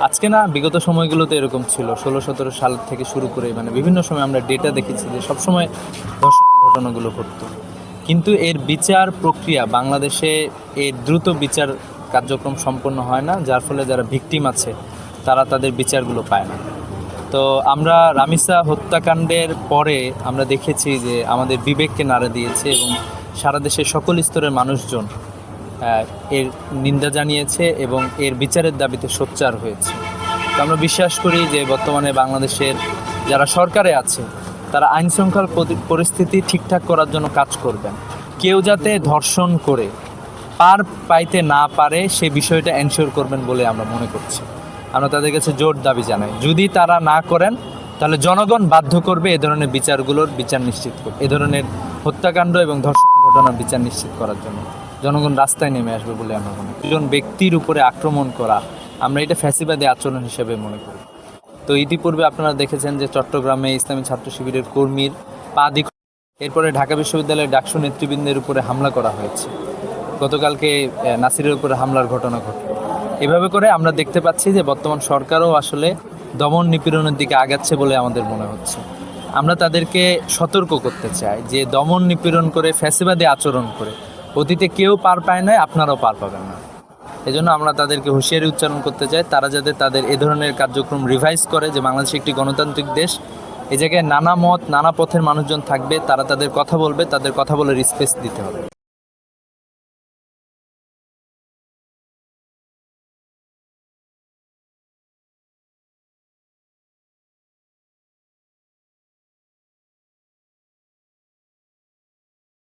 আজকে না, বিগত সময়গুলোতে এরকম ছিল। 16-17 সাল থেকে শুরু করে মানে বিভিন্ন সময় আমরা ডেটা দেখেছি যে সবসময় ধর্ষণের ঘটনাগুলো ঘটতো। কিন্তু এর বিচার প্রক্রিয়া বাংলাদেশে এর দ্রুত বিচার কার্যক্রম সম্পন্ন হয় না, যার ফলে যারা ভিকটিম আছে তারা তাদের বিচারগুলো পায় না। তো আমরা রামিসা হত্যাকাণ্ডের পরে আমরা দেখেছি যে আমাদের বিবেককে নাড়া দিয়েছে এবং সারা দেশের সকল স্তরের মানুষজন এর নিন্দা জানিয়েছে এবং এর বিচারের দাবিতে সোচ্চার হয়েছে। তো আমরা বিশ্বাস করি যে বর্তমানে বাংলাদেশের যারা সরকারে আছে তারা আইন শৃঙ্খলা পরিস্থিতি ঠিকঠাক করার জন্য কাজ করবেন। কেউ যাতে ধর্ষণ করে পার পাইতে না পারে সে বিষয়টা এনশিওর করবেন বলে আমরা মনে করছি। আমরা তাদের কাছে জোর দাবি জানাই, যদি তারা না করেন তাহলে জনগণ বাধ্য করবে এ ধরনের বিচারগুলোর বিচার নিশ্চিত করবে, এ ধরনের হত্যাকাণ্ড এবং ধর্ষণের ঘটনার বিচার নিশ্চিত করার জন্য জনগণ রাস্তায় নেমে আসবে বলে আমরা মনে করি। একজন ব্যক্তির উপরে আক্রমণ করা আমরা এটা ফ্যাসিবাদী আচরণ হিসেবে মনে করি। তো ইতিপূর্বে আপনারা দেখেছেন যে চট্টগ্রামে ইসলামী ছাত্র শিবিরের কর্মীর পা দিক, এরপরে ঢাকা বিশ্ববিদ্যালয়ের ডাকসু নেতৃবৃন্দের উপরে হামলা করা হয়েছে। গতকালকে নাসিরের উপরে হামলার ঘটনা ঘটল। এভাবে করে আমরা দেখতে পাচ্ছি যে বর্তমান সরকারও আসলে দমন নিপীড়নের দিকে আগাচ্ছে বলে আমাদের মনে হচ্ছে। আমরা তাদেরকে সতর্ক করতে চাই যে দমন নিপীড়ন করে ফ্যাসিবাদী আচরণ করে অতীতে কেউ পার পায় না, আপনারাও পার পাবেন না। এজন্য আমরা তাদেরকে হুঁশিয়ারি উচ্চারণ করতে চাই, তারা যাতে তাদের এ ধরনের কার্যক্রম রিভাইজ করে, যে বাংলাদেশ একটি গণতান্ত্রিক দেশ, এই জায়গায় নানা মত নানা পথের মানুষজন থাকবে, তারা তাদের কথা বলবে, তাদের কথা বলার স্পেস দিতে হবে।